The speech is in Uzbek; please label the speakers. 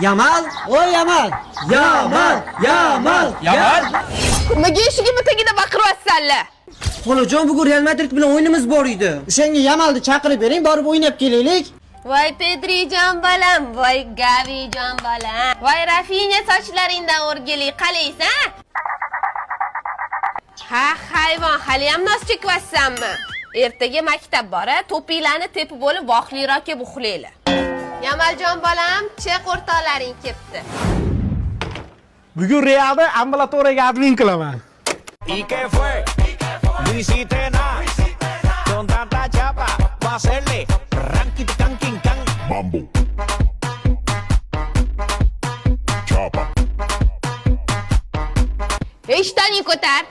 Speaker 1: Yamal,
Speaker 2: Voy Yamal.
Speaker 1: Yamal, Yamal,
Speaker 3: Yamal?
Speaker 4: Nimaga eshigimni tagida baqiryapsanlar?
Speaker 1: Xolajon, bugun Real Madrid bilan o'yinimiz bor edi.
Speaker 2: O'shanga Yamalni chaqirib bering, borib o'ynab kelaylik.
Speaker 4: Voy Pedrijon bolam, voy Gavijon bolam, voy Rafinha sochlaringdan o'rgili qalaysan? Ha, hayvon, hali ham nos chekyapsanmi? Ertaga maktab bor, to'pinglarni tepib bo'lib vohliroqqa buxlaylar. Yamaljon bolam, chek o'rtoqlaring ketdi.
Speaker 5: Bugun Realni ambulatoriyaga admin qilaman.
Speaker 6: ¿Y qué fue? No hiciste nada. Con tanta chapa, va a hacerle ranking, canking, can.
Speaker 7: Mambo. Chapa.
Speaker 4: Ishtaning ko'tar.